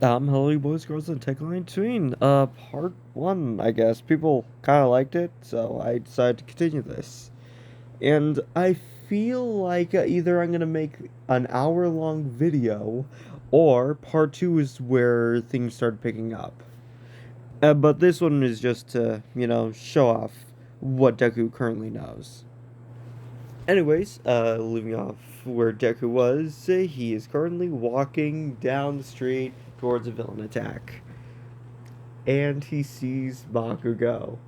Hello, boys, girls, and tech line tween. Part one, I guess. People kind of liked it, so I decided to continue this. And I feel like either I'm gonna make an hour-long video, or part two is where things start picking up. But this one is just to, show off what Deku currently knows. Anyways, leaving off where Deku was, he is currently walking down the street towards a villain attack. And he sees Bakugo.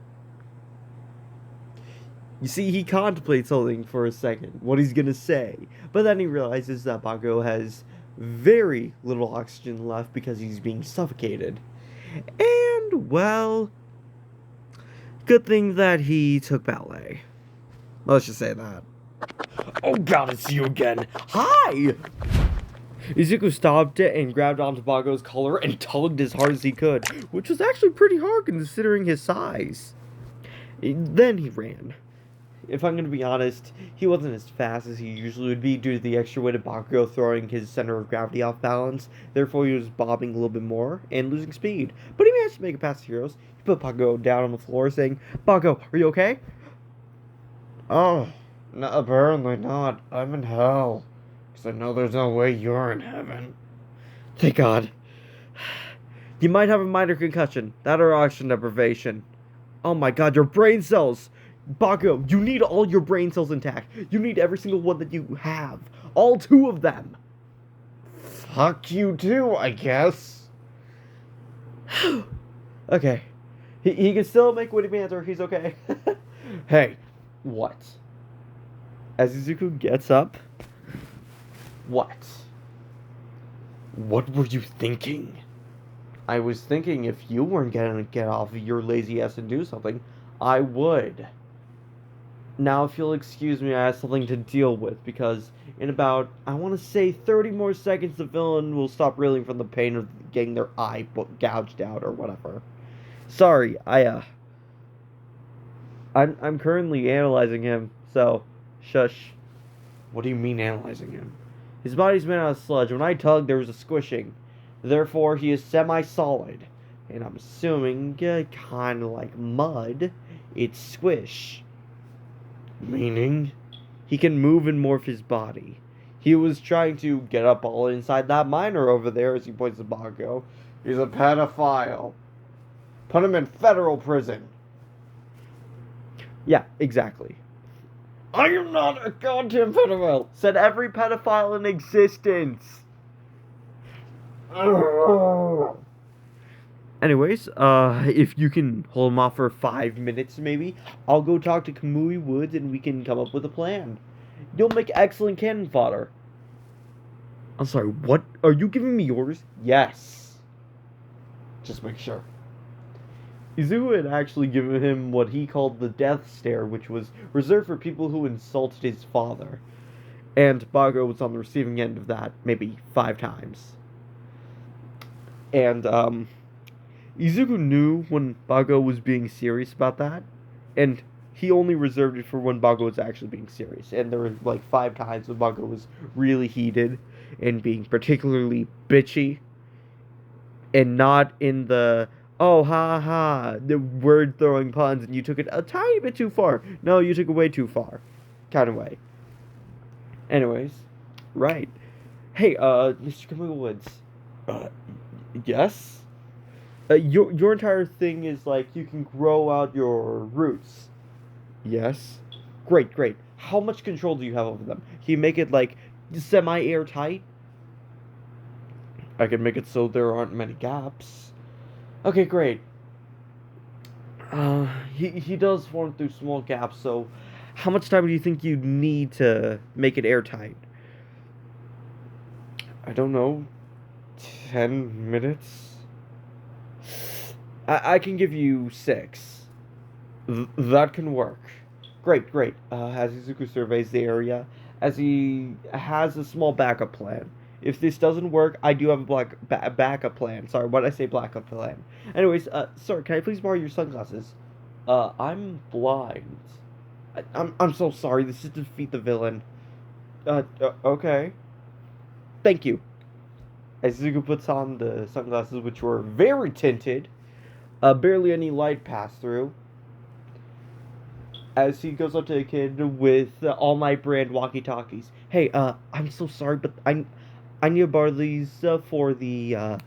You see, he contemplates something for a second, what he's gonna say, but then he realizes that Bakugo has very little oxygen left because he's being suffocated. And, well, good thing that he took ballet. Let's just say that. Oh god, it's you again! Hi! Izuku stopped it and grabbed onto Bakugo's collar and tugged as hard as he could, which was actually pretty hard considering his size. Then he ran. If I'm going to be honest, he wasn't as fast as he usually would be due to the extra weight of Bakugo throwing his center of gravity off balance. Therefore, he was bobbing a little bit more and losing speed. But he managed to make it past the heroes. He put Bakugo down on the floor, saying, "Bakugo, are you okay?" "Oh, no, apparently not. I'm in hell. Because I know there's no way you're in heaven." "Thank God. You might have a minor concussion. That or oxygen deprivation." "Oh my god, your brain cells! Bakugo, you need all your brain cells intact. You need every single one that you have. All two of them." "Fuck you too, I guess." Okay. He can still make witty banter. He's okay. Hey, what? As Izuku gets up. What? What were you thinking? I was thinking if you weren't gonna get off of your lazy ass and do something, I would. Now, if you'll excuse me, I have something to deal with, because in about, I want to say 30 more seconds, the villain will stop reeling from the pain of getting their eye gouged out, or whatever. Sorry, I'm currently analyzing him, so, shush. What do you mean analyzing him? His body's made out of sludge. When I tugged, there was a squishing. Therefore, he is semi-solid. And I'm assuming, kind of like mud, it's squish. Meaning? He can move and morph his body. He was trying to get up all inside that miner over there, as he points to Bakugo. He's a pedophile. Put him in federal prison. Yeah, exactly. I am not a goddamn pedophile, said every pedophile in existence. Anyways, if you can hold him off for 5 minutes, maybe, I'll go talk to Kamui Woods and we can come up with a plan. You'll make excellent cannon fodder. I'm sorry, what? Are you giving me yours? Yes. Just make sure. Izuku had actually given him what he called the death stare, which was reserved for people who insulted his father. And Bakugo was on the receiving end of that maybe 5 times. And, Izuku knew when Bakugo was being serious about that, and he only reserved it for when Bakugo was actually being serious. And there were like 5 times when Bakugo was really heated and being particularly bitchy, and not in the "oh ha ha" the word throwing puns and you took it a tiny bit too far. No, you took it way too far, kind of way. Anyways, right. Hey, Mr. Kamui Woods. Uh, yes. Your entire thing is like you can grow out your roots. Yes. Great, great. How much control do you have over them? Can you make it like semi-airtight? I can make it so there aren't many gaps. Okay, great. He does form through small gaps, so how much time do you think you need to make it airtight? I don't know. 10 minutes? I can give you 6. That can work. Great, great. As Izuku surveys the area, as he has a small backup plan. If this doesn't work, I do have a backup plan. Sorry, what did I say backup plan? Anyways, sir, can I please borrow your sunglasses? I'm blind. I'm so sorry. This is to defeat the villain. Okay. Thank you. As Zuko puts on the sunglasses, which were very tinted, barely any light passed through. As he goes up to the kid with All Might brand walkie-talkies. Hey, I'm so sorry, but I need to borrow these for the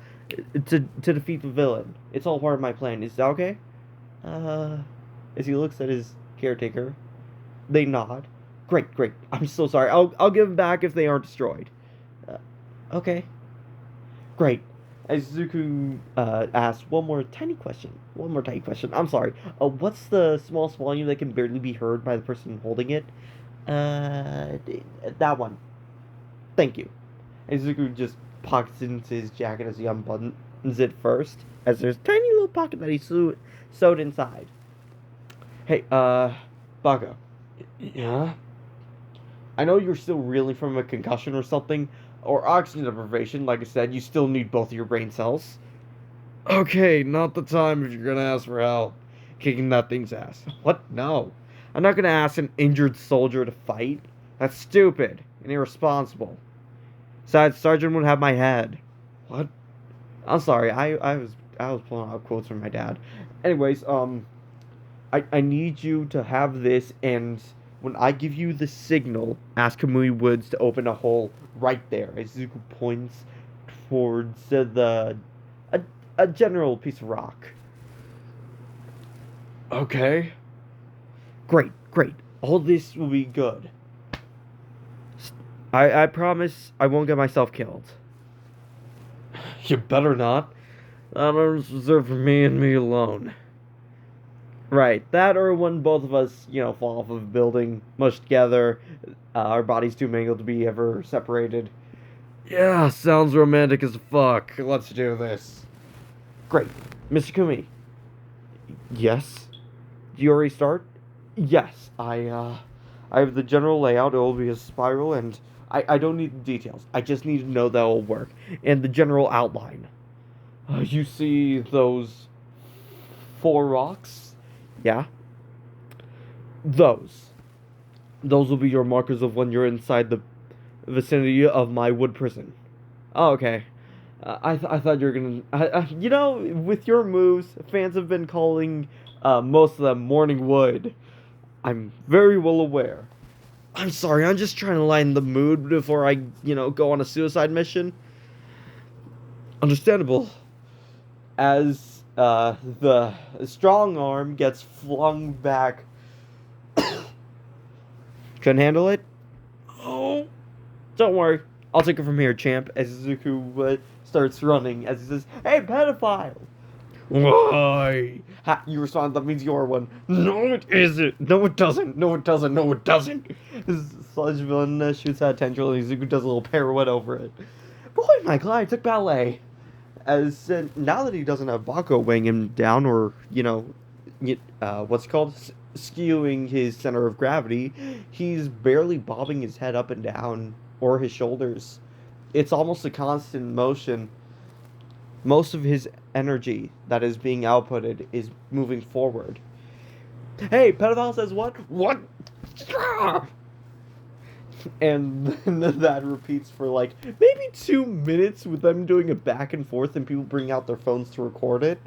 to defeat the villain. It's all part of my plan. Is that okay? Uh, as he looks at his caretaker, they nod. Great, great. I'm so sorry. I'll give them back if they aren't destroyed. Okay. Great. As Zuko asks one more tiny question. One more tiny question. I'm sorry. What's the smallest volume that can barely be heard by the person holding it? That one. Thank you. And Zuko just pockets it into his jacket as he unbuttons it first, as there's a tiny little pocket that he sewed inside. Hey, Bago. Yeah? I know you're still reeling from a concussion or something, or oxygen deprivation. Like I said, you still need both of your brain cells. Okay, not the time if you're gonna ask for help. Kicking that thing's ass. What? No. I'm not gonna ask an injured soldier to fight. That's stupid and irresponsible. Besides, Sergeant would have my head. What? I'm sorry. I was pulling out quotes from my dad. Anyways, I need you to have this, and when I give you the signal, ask Kamui Woods to open a hole right there. As Zuko points towards a general piece of rock. Okay. Great, great. All this will be good. I promise I won't get myself killed. You better not. That is reserved for me and me alone. Right, that or when both of us, fall off of a building, mushed together, our bodies too mangled to be ever separated. Yeah, sounds romantic as fuck. Let's do this. Great. Mr. Kumi. Yes? Do you already start? Yes, I have the general layout. It will be a spiral, and I don't need the details. I just need to know that it will work. And the general outline. You see those 4 rocks? Yeah? Those. Those will be your markers of when you're inside the vicinity of my wood prison. Oh, okay. I thought you were gonna... with your moves, fans have been calling most of them Morning Wood. I'm very well aware. I'm sorry, I'm just trying to lighten the mood before I, go on a suicide mission. Understandable. As the strong arm gets flung back. Couldn't handle it? Oh. Don't worry. I'll take it from here, champ. As Zuko starts running, as he says, "Hey, pedophile!" Why? Ha, you respond, that means you're one. No, it isn't. No, it doesn't. No, it doesn't. No, it doesn't. Sludge villain shoots out a tendril, and Zuko does a little pirouette over it. Boy, Michael, I took ballet. As now that he doesn't have Baco weighing him down, or what's it called, skewing his center of gravity, he's barely bobbing his head up and down, or his shoulders. It's almost a constant motion. Most of his energy that is being outputted is moving forward. Hey, pedophile says what? What? And then that repeats for maybe 2 minutes with them doing it back and forth and people bring out their phones to record it.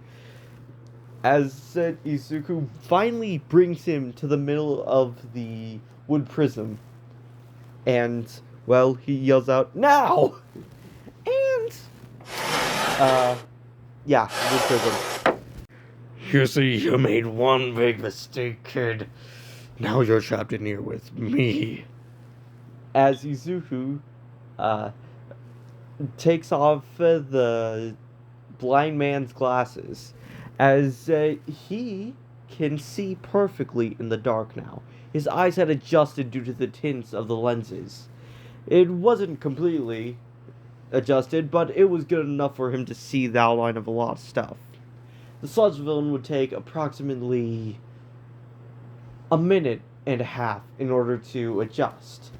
As Izuku finally brings him to the middle of the wood prism. And, well, he yells out, "Now!" And, yeah, wood prism. You see, you made one big mistake, kid. Now you're trapped in here with me. As Izuku takes off the blind man's glasses, as he can see perfectly in the dark now. His eyes had adjusted due to the tints of the lenses. It wasn't completely adjusted, but it was good enough for him to see the outline of a lot of stuff. The sludge villain would take approximately a minute and a half in order to adjust.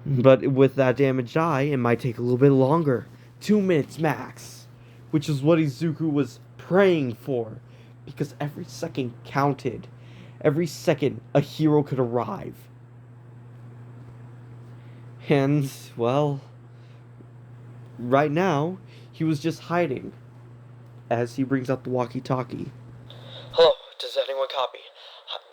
But with that damaged eye, it might take a little bit longer. 2 minutes max. Which is what Izuku was praying for. Because every second counted. Every second a hero could arrive. And, well, right now, he was just hiding as he brings out the walkie-talkie. Hello, does anyone copy?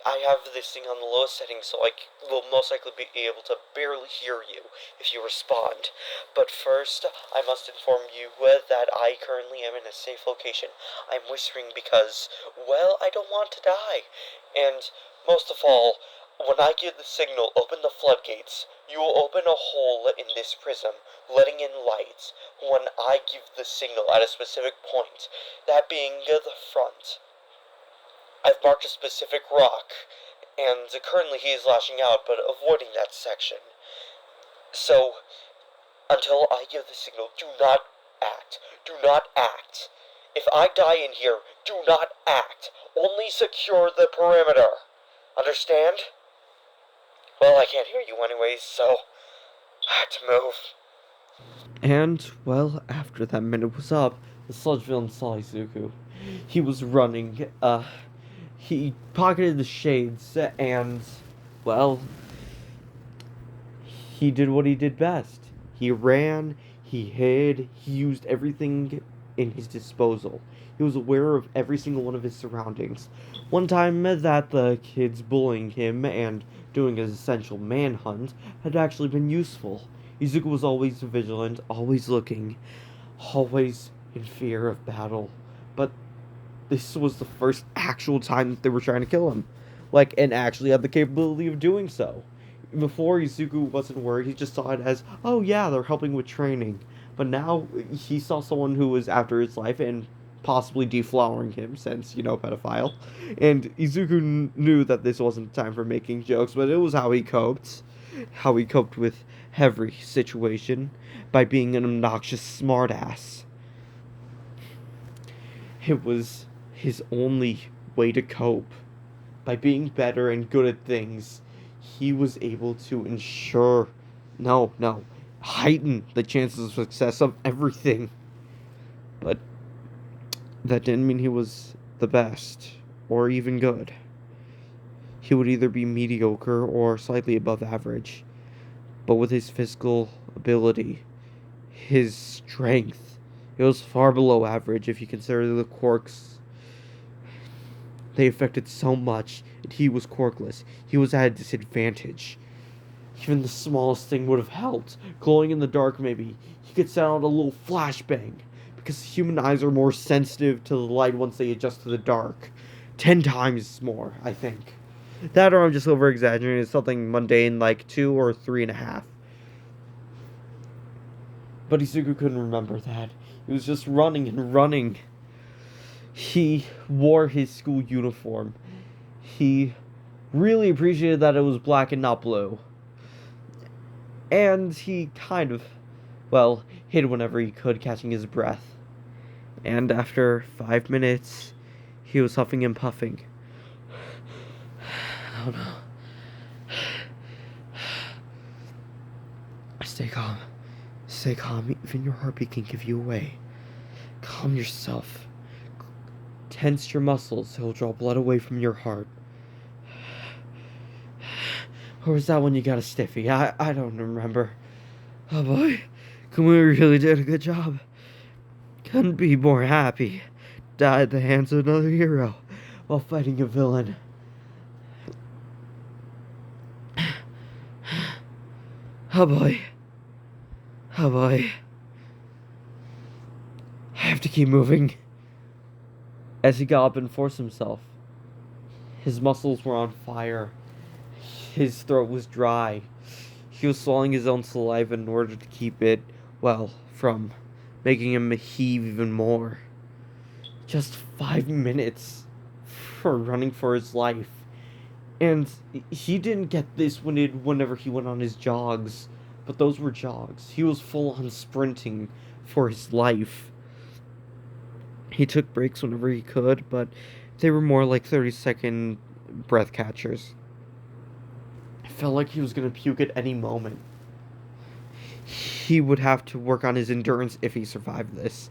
I have this thing on the lowest setting, so I will most likely be able to barely hear you if you respond. But first, I must inform you that I currently am in a safe location. I'm whispering because, well, I don't want to die. And most of all, when I give the signal, open the floodgates, you will open a hole in this prism, letting in light when I give the signal at a specific point, that being the front. I've marked a specific rock, and currently he is lashing out, but avoiding that section. So, until I give the signal, do not act. Do not act. If I die in here, do not act. Only secure the perimeter. Understand? Well, I can't hear you anyways, so I have to move. And, well, after that minute was up, the sludge villain saw Izuku. He was running, he pocketed the shades, and, well, he did what he did best. He ran, he hid, he used everything in his disposal. He was aware of every single one of his surroundings. One time that the kids bullying him and doing his essential manhunt had actually been useful. Izuku was always vigilant, always looking, always in fear of battle. But this was the first actual time that they were trying to kill him. Like, and actually had the capability of doing so. Before, Izuku wasn't worried, he just saw it as, oh yeah, they're helping with training. But now, he saw someone who was after his life and possibly deflowering him, since, pedophile. And Izuku knew that this wasn't time for making jokes, but it was how he coped. How he coped with every situation, by being an obnoxious smartass. It was his only way to cope. By being better and good at things, he was able to ensure, heighten the chances of success of everything. But that didn't mean he was the best, or even good. He would either be mediocre or slightly above average. But with his physical ability, his strength, it was far below average if you consider the quirks. They affected so much, and he was quirkless. He was at a disadvantage. Even the smallest thing would have helped. Glowing in the dark, maybe. He could send out a little flashbang. Because human eyes are more sensitive to the light once they adjust to the dark. 10 times more, I think. That, or I'm just over exaggerating. It's something mundane like 2 or 3.5. But Izuku couldn't remember that. He was just running and running. He wore his school uniform. He really appreciated that it was black and not blue. And he kind of, hid whenever he could, catching his breath. And after 5 minutes, he was huffing and puffing. Oh no. Stay calm. Stay calm. Even your heartbeat can give you away. Calm yourself. Tense your muscles. It'll draw blood away from your heart. Or was that when you got a stiffy? I don't remember. Oh boy. Kamui really did a good job. Couldn't be more happy. Died at the hands of another hero while fighting a villain. Oh boy. Oh boy. I have to keep moving. As he got up and forced himself, his muscles were on fire. His throat was dry. He was swallowing his own saliva in order to keep it, from making him heave even more. Just 5 minutes for running for his life. And he didn't get this whenever he went on his jogs. But those were jogs. He was full on sprinting for his life. He took breaks whenever he could, but they were more like 30-second breath catchers. It felt like he was going to puke at any moment. He would have to work on his endurance if he survived this.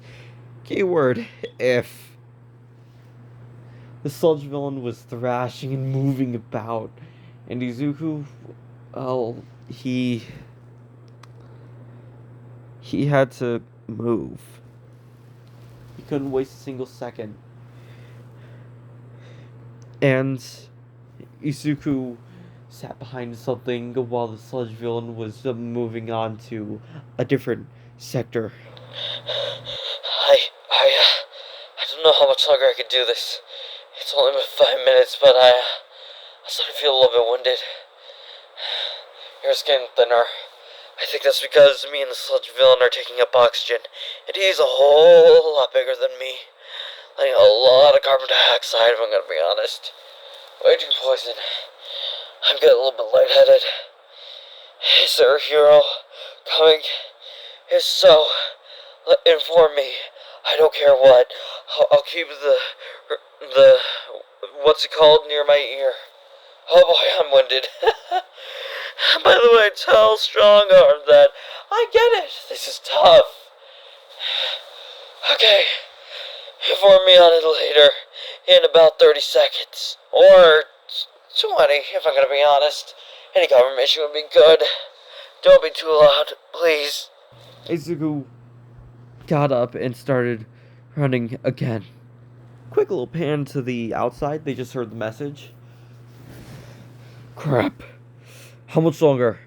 Keyword, if. The sludge villain was thrashing and moving about, and Izuku, he had to move. He couldn't waste a single second. And Izuku sat behind something while the sludge villain was moving on to a different sector. I don't know how much longer I can do this. It's only been 5 minutes, but I'm starting to feel a little bit winded. Your skin thinner. I think that's because me and the sludge villain are taking up oxygen, and he's a whole lot bigger than me. Letting a lot of carbon dioxide, if I'm gonna be honest. Way too poison. I'm getting a little bit lightheaded. Is there a hero coming? If so, inform me. I don't care what. I'll keep the what's it called near my ear. Oh boy, I'm winded. By the way, tell Strongarm that I get it. This is tough. Okay. Inform me on it later. In about 30 seconds. Or 20, if I'm gonna be honest. Any confirmation would be good. Don't be too loud, please. Izuku got up and started running again. Quick little pan to the outside. They just heard the message. Crap. How much longer?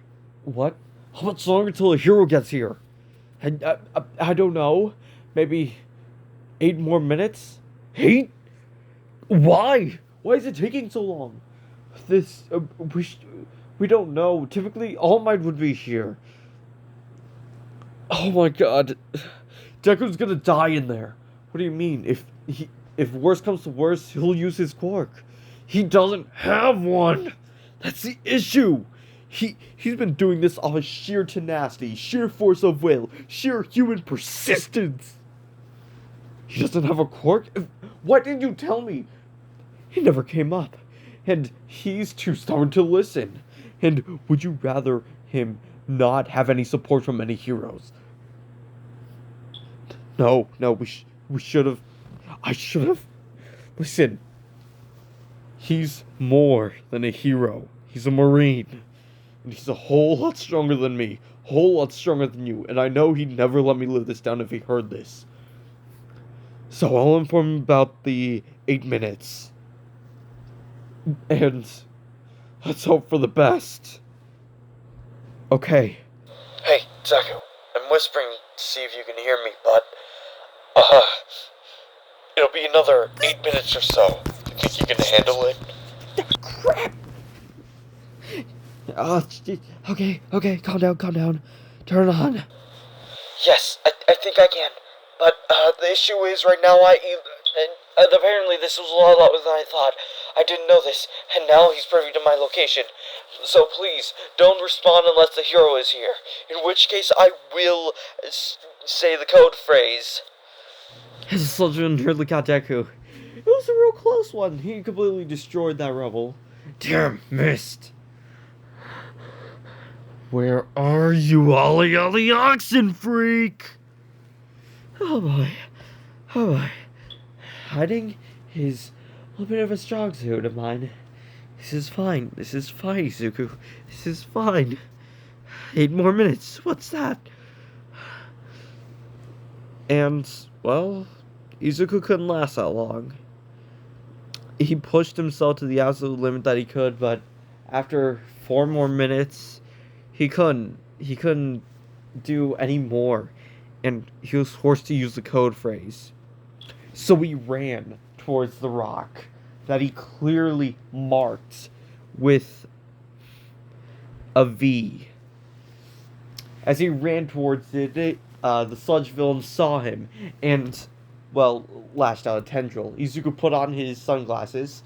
What? How much longer till a hero gets here? I don't know. Maybe 8 more minutes? 8? Why? Why is it taking so long? This, we don't know. Typically, All Might would be here. Oh my god. Deku's gonna die in there. What do you mean? If worse comes to worse, he'll use his quirk. He doesn't have one. That's the issue. He's been doing this off of sheer tenacity, sheer force of will, sheer human persistence. He doesn't have a quirk? Why didn't you tell me? He never came up. And he's too stubborn to listen. And would you rather him not have any support from any heroes? No, we should have. I should have. Listen. He's more than a hero. He's a Marine. And he's a whole lot stronger than me. Whole lot stronger than you. And I know he'd never let me live this down if he heard this. So I'll inform him about the 8 minutes. And let's hope for the best. Okay. Hey, Deku. I'm whispering to see if you can hear me, but it'll be another 8 minutes or so. You think you can handle it? Crap! Okay, calm down. Turn it on. Yes, I think I can. But the issue is right now and apparently this was a lot louder than I thought. I didn't know this, and now he's privy to my location. So please, don't respond unless the hero is here. In which case I will say the code phrase. His soldier nearly got Deku. It was a real close one. He completely destroyed that rebel. Damn, missed. Where are you, Ollie Oxen Freak? Oh boy. Hiding is a little bit of a strong suit of mine. This is fine, Izuku. This is fine. 8 more minutes. What's that? And, well, Izuku couldn't last that long. He pushed himself to the absolute limit that he could, but after 4 more minutes, he couldn't do any more, and he was forced to use the code phrase. So he ran towards the rock that he clearly marked with a V. As he ran towards it, the sludge villain saw him and, well, lashed out a tendril. Izuku put on his sunglasses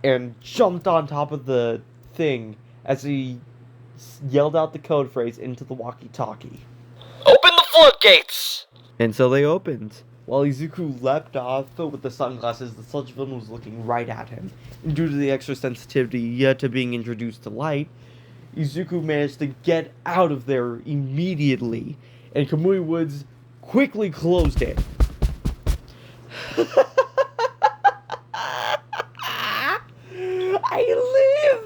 and jumped on top of the thing as he yelled out the code phrase into the walkie-talkie. Open the floodgates! And so they opened. While Izuku leapt off with the sunglasses, the sludge villain was looking right at him. And due to the extra sensitivity to being introduced to light, Izuku managed to get out of there immediately, and Kamui Woods quickly closed it. I live!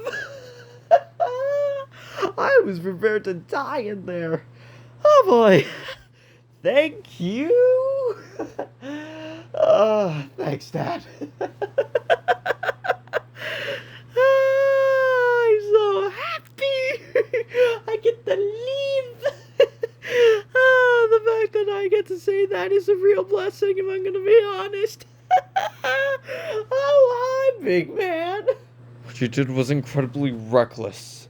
I was prepared to die in there. Oh boy. Thank you. Thanks, Dad. I'm so happy. I get to leave. The fact that I get to say that is a real blessing, if I'm gonna be honest. Oh, hi, big man. What you did was incredibly reckless.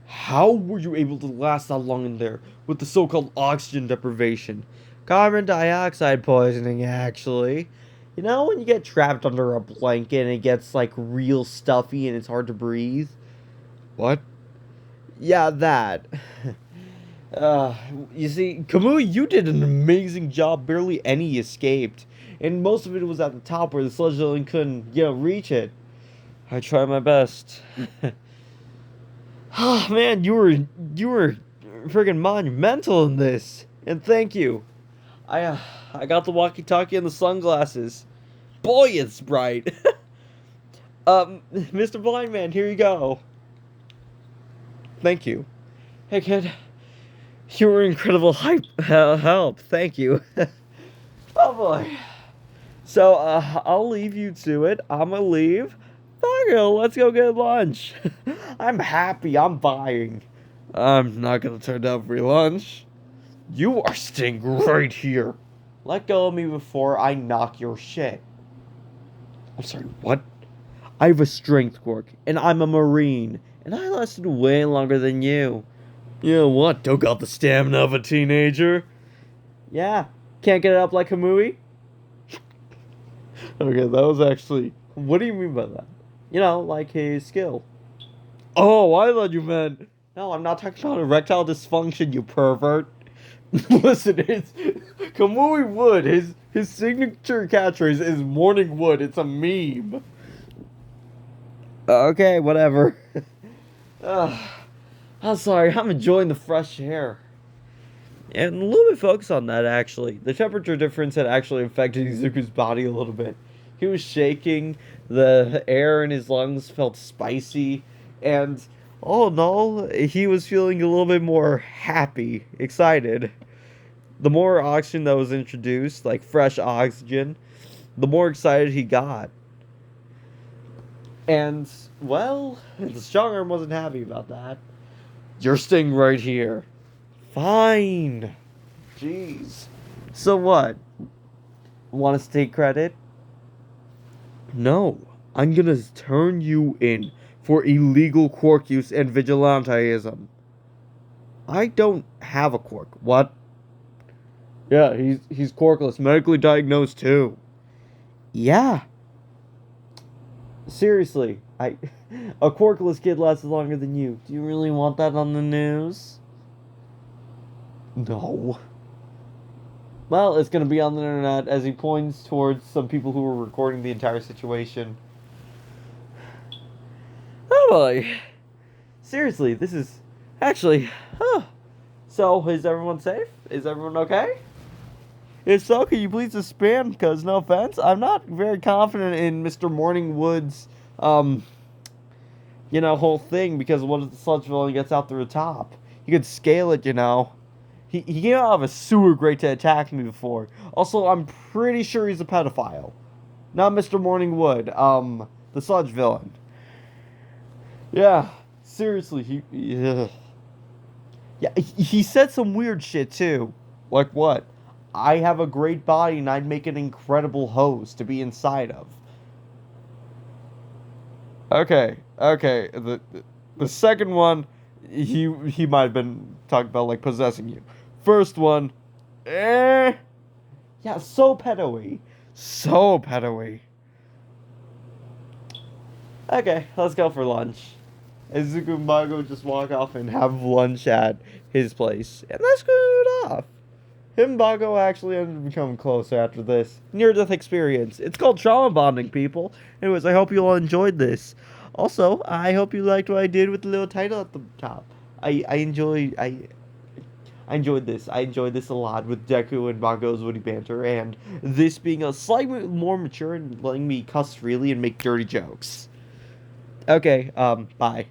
How were you able to last that long in there with the so-called oxygen deprivation? Carbon dioxide poisoning, actually. You know when you get trapped under a blanket and it gets like real stuffy and it's hard to breathe? What? Yeah, that. Uh, you see, Kamui, you did an amazing job. Barely any escaped. And most of it was at the top where the sludge villain couldn't, reach it. I tried my best. Oh, man, you were friggin' monumental in this. And thank you. I got the walkie-talkie and the sunglasses. Boy, it's bright. Mr. Blind Man, here you go. Thank you. Hey, kid. You were incredible help. Thank you. Oh, boy. So, I'll leave you to it. I'ma leave. Fuck it, let's go get lunch. I'm happy. I'm buying. I'm not gonna turn down free lunch. You are staying right here. Let go of me before I knock your shit. I'm sorry, what? I have a strength quirk, and I'm a Marine, and I lasted way longer than you. You know what? Don't got the stamina of a teenager. Yeah, can't get it up like Kamui? Okay, that was actually... What do you mean by that? You know, like his skill. Oh, I thought you meant... No, I'm not talking about erectile dysfunction, you pervert. Listen, it's... Kamui Wood, his signature catchphrase is morning wood. It's a meme. Okay, whatever. I'm sorry, I'm enjoying the fresh air. And a little bit focused on that, actually. The temperature difference had actually affected Izuku's body a little bit. He was shaking, the air in his lungs felt spicy, and all in all, he was feeling a little bit more happy, excited. The more oxygen that was introduced, like fresh oxygen, the more excited he got. And, well, the strong arm wasn't happy about that. You're staying right here. Fine. Jeez. So what? Want us to take credit? No, I'm gonna turn you in for illegal quirk use and vigilanteism. I don't have a quirk. What? Yeah, he's quirkless, medically diagnosed too. Yeah. Seriously, a quirkless kid lasts longer than you. Do you really want that on the news? No. Well, it's gonna be on the internet as he points towards some people who were recording the entire situation. Oh boy. Seriously, this is actually, So, is everyone safe? Is everyone okay? If so, can you please expand? Because, no offense, I'm not very confident in Mr. Morningwood's, whole thing. Because what if the sludge villain gets out through the top? You could scale it, He came out of a sewer grate to attack me before. Also, I'm pretty sure he's a pedophile. Not Mr. Morningwood, the sludge villain. Yeah, seriously, yeah, he said some weird shit, too. Like what? I have a great body and I'd make an incredible hose to be inside of. Okay. The second one, he might have been talking about like possessing you. First one, Yeah, so pedo-y. so pedo-y. Okay, let's go for lunch. Izuku and Bago just walk off and have lunch at his place. And that's good off. Him and Bago actually ended up becoming closer after this near-death experience. It's called trauma bonding, people. Anyways, I hope you all enjoyed this. Also, I hope you liked what I did with the little title at the top. I enjoyed this. I enjoyed this a lot with Deku and Bago's witty banter, and this being a slightly more mature and letting me cuss freely and make dirty jokes. Okay, bye.